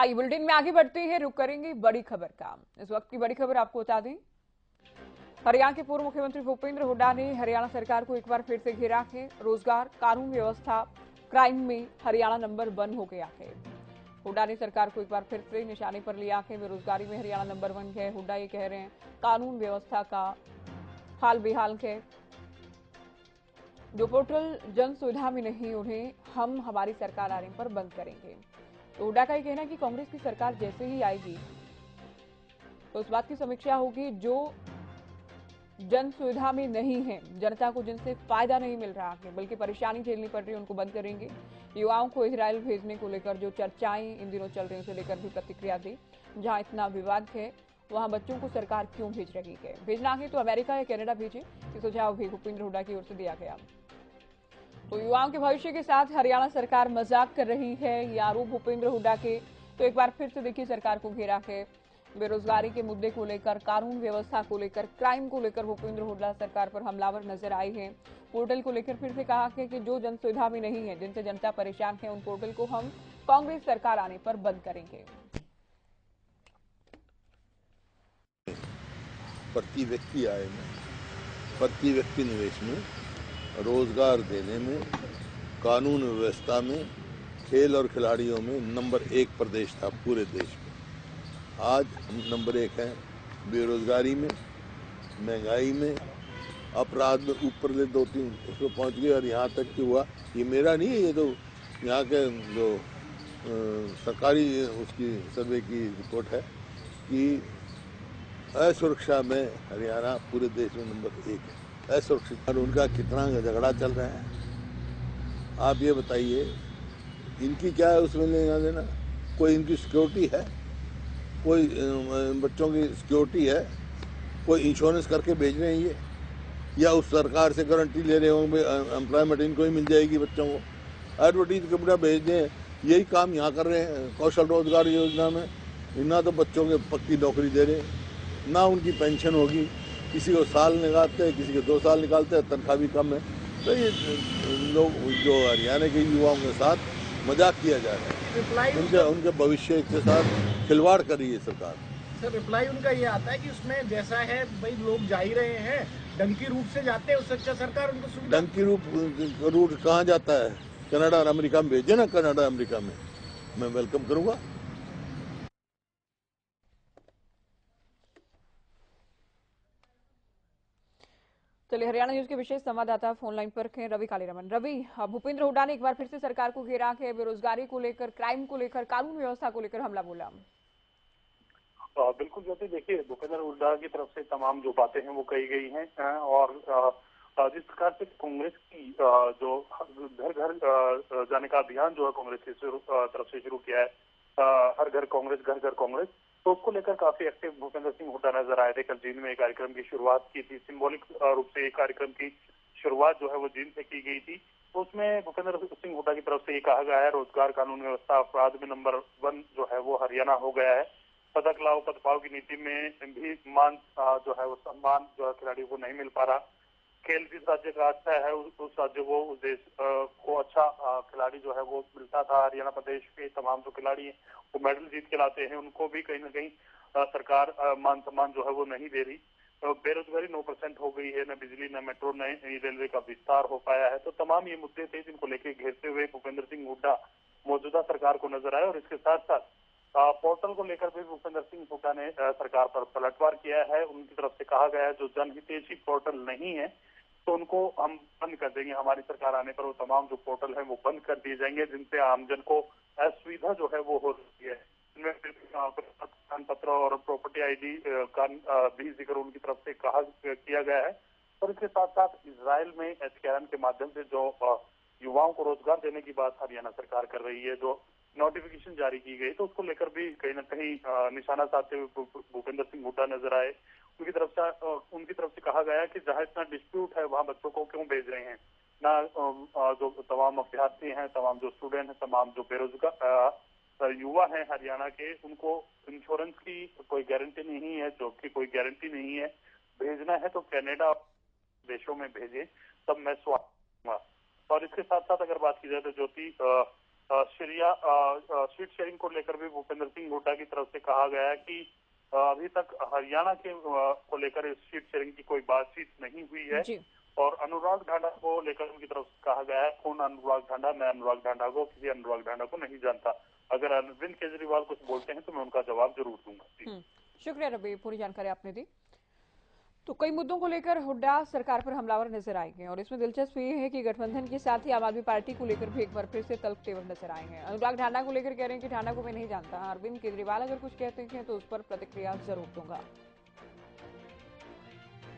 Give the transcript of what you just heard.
आइए बुलेटिन में आगे बढ़ते हैं, रुक करेंगे बड़ी खबर का। इस वक्त की बड़ी खबर आपको बता दें, हरियाणा के पूर्व मुख्यमंत्री भूपेंद्र हुड्डा ने हरियाणा सरकार को एक बार फिर से घेरा है। रोजगार, कानून व्यवस्था, क्राइम में हरियाणा नंबर 1 हो गया है। हुड्डा ने सरकार को एक बार फिर से निशाने पर लिया है। बेरोजगारी में हरियाणा नंबर 1 है। हुड्डा ये कह रहे हैं कानून व्यवस्था का हाल बेहाल है। जो पोर्टल जन सुविधा में नहीं, उन्हें हम हमारी सरकार आने पर बंद करेंगे। तो हुड्डा का ये कहना है कि कांग्रेस की सरकार जैसे ही आएगी तो इस बात की समीक्षा होगी जो जन सुविधा में नहीं है, जनता को जिनसे फायदा नहीं मिल रहा है बल्कि परेशानी झेलनी पड़ रही है, उनको बंद करेंगे। युवाओं को इजरायल भेजने को लेकर जो चर्चाएं इन दिनों चल रही हैं, उसे लेकर भी प्रतिक्रिया दी। जहां इतना विवाद है वहां बच्चों को सरकार क्यों भेज रही है? भेजना है तो अमेरिका या कनाडा भेजे, ये सुझाव भी भूपेंद्र हुड्डा की ओर से दिया गया। तो युवाओं के भविष्य के साथ हरियाणा सरकार मजाक कर रही है, ये आरोप भूपेंद्र हुड्डा के। तो एक बार फिर से देखिए सरकार को घेरा है। बेरोजगारी के मुद्दे को लेकर, कानून व्यवस्था को लेकर, क्राइम को लेकर भूपेंद्र हुड्डा सरकार पर हमलावर नजर आए हैं। पोर्टल को लेकर फिर से कहा है कि जो जन सुविधा में नहीं है, जिनसे जनता परेशान है, उन पोर्टल को हम कांग्रेस सरकार आने पर बंद करेंगे। प्रति व्यक्ति आय में, प्रति व्यक्ति निवेश में, रोजगार देने में, कानून व्यवस्था में, खेल और खिलाड़ियों में नंबर 1 प्रदेश था पूरे देश में। आज हम नंबर 1 हैं बेरोजगारी में, महंगाई में, अपराध में ऊपर ले 2-3 उसको पहुंच गए। और यहाँ तक कि हुआ, ये मेरा नहीं है, ये तो यहाँ के जो सरकारी उसकी सर्वे की रिपोर्ट है कि असुरक्षा में हरियाणा पूरे देश में नंबर 1 है। असुरक्षित और उनका कितना झगड़ा चल रहा है आप ये बताइए। इनकी क्या है उसमें लेना देना? कोई इनकी सिक्योरिटी है? कोई बच्चों की सिक्योरिटी है? कोई इंश्योरेंस करके भेज रहे हैं ये, या उस सरकार से गारंटी ले रहे होंगे एम्प्लॉयमेंट इनको ही मिल जाएगी बच्चों को? एडवर्टीज कपड़ा भेज दें, यही काम यहाँ कर रहे हैं कौशल रोजगार योजना में। ना तो बच्चों के पक्की नौकरी दे रहे, ना उनकी पेंशन होगी। किसी को साल निकालते हैं, किसी को 2 साल निकालते हैं, तनख्वाह भी कम है। तो ये लोग जो हरियाणा के युवाओं के साथ मजाक किया जा रहा है, उनके भविष्य के साथ खिलवाड़ कर रही है सरकार। सर रिप्लाई उनका ये आता है कि उसमें जैसा है भाई लोग जा ही रहे हैं, डंकी रूट से जाते हैं, उससे अच्छा सरकार उनको सुविधा। डंकी रूट कहाँ जाता है? कनाडा और अमेरिका में भेजे ना, कनाडा अमेरिका में मैं वेलकम करूंगा। चलिए हरियाणा न्यूज के विशेष संवाददाता फोन लाइन पर हैं रवि कालीरमन। रवि, भूपेंद्र हुड्डा ने एक बार फिर से सरकार को घेरा है। बेरोजगारी को लेकर, क्राइम को लेकर, कानून व्यवस्था को लेकर हमला बोला। बिल्कुल ज्योति, देखिए भूपेंद्र हुड्डा की तरफ से तमाम जो बातें हैं वो कही गई हैं और जिस प्रकार से कांग्रेस की जो घर घर जाने का अभियान जो है कांग्रेस की तरफ से शुरू किया है, हर घर कांग्रेस, घर घर कांग्रेस, तो उसको लेकर काफी एक्टिव भूपेंद्र सिंह हुड्डा नजर आए थे। कल जींद में एक कार्यक्रम की शुरुआत की थी, सिंबॉलिक रूप से एक कार्यक्रम की शुरुआत जो है वो जींद से की गई थी। तो उसमें भूपेंद्र सिंह हुड्डा की तरफ से ये कहा गया है रोजगार, कानून व्यवस्था, अपराध में नंबर 1 जो है वो हरियाणा हो गया है। पदक लाओ पद पाओ की नीति में भी मान जो है वो सम्मान जो है खिलाड़ियों को नहीं मिल पा रहा। खेल जिस राज्य का अच्छा है उस राज्य को, उस देश को अच्छा खिलाड़ी जो है वो मिलता था। हरियाणा प्रदेश के तमाम जो खिलाड़ी हैं वो मेडल जीत के लाते हैं, उनको भी कहीं ना कहीं सरकार मान सम्मान जो है वो नहीं दे रही। बेरोजगारी 9% हो गई है, न बिजली, न मेट्रो, न रेलवे का विस्तार हो पाया है। तो तमाम ये मुद्दे थे जिनको लेकर घेरते हुए भूपेंद्र सिंह हुड्डा मौजूदा सरकार को नजर आए। और इसके साथ साथ पोर्टल को लेकर भी भूपेंद्र सिंह हुड्डा ने सरकार पर पलटवार किया है। उनकी तरफ से कहा गया है जो जनहितैषी पोर्टल नहीं है तो उनको हम बंद कर देंगे, हमारी सरकार आने पर वो तमाम जो पोर्टल है वो बंद कर दिए जाएंगे जिनसे आमजन को असुविधा जो है वो हो रही है। इनमें पहचान पत्र और प्रॉपर्टी आईडी का भी जिक्र उनकी तरफ से किया गया है। और इसके साथ साथ इजराइल में एचकेआरएन के माध्यम से जो युवाओं को रोजगार देने की बात हरियाणा सरकार कर रही है, जो नोटिफिकेशन जारी की गई, तो उसको लेकर भी कहीं ना कहीं निशाना साधते हुए भूपेंद्र सिंह हुड्डा नजर आए। उनकी तरफ से कहा गया कि जहां इतना डिस्प्यूट है वहां बच्चों को क्यों भेज रहे हैं ना। जो तमाम अभ्यर्थी हैं, तमाम जो स्टूडेंट हैं, तमाम जो बेरोजगार युवा हैं हरियाणा के, उनको इंश्योरेंस की कोई गारंटी नहीं है, जॉब की कोई गारंटी नहीं है। भेजना है तो कनाडा देशों में भेजे, तब मैं स्वागत करूंगा। और इसके साथ साथ अगर बात की जाए तो ज्योति, सीट शेयरिंग को लेकर भी भूपेंद्र सिंह हुड्डा की तरफ से कहा गया है कि अभी तक हरियाणा के को लेकर इस सीट शेयरिंग की कोई बातचीत नहीं हुई है। जी। और अनुराग ढांडा को लेकर उनकी तरफ से कहा गया है, कौन अनुराग ढांडा, मैं अनुराग ढांडा को किसी अनुराग ढांडा को नहीं जानता। अगर अरविंद केजरीवाल कुछ बोलते हैं तो मैं उनका जवाब जरूर दूंगा। शुक्रिया रवि, पूरी जानकारी आपने दी। तो कई मुद्दों को लेकर हुड्डा सरकार पर हमलावर नजर आएंगे और इसमें दिलचस्प ये है कि गठबंधन के साथ ही आम आदमी पार्टी को लेकर भी एक बार फिर से तल्ख तेवर नजर आएंगे। अनुराग ढांडा को लेकर कह रहे हैं कि ढांडा को मैं नहीं जानता, अरविंद केजरीवाल अगर कुछ कहते हैं तो उस पर प्रतिक्रिया जरूर दूंगा।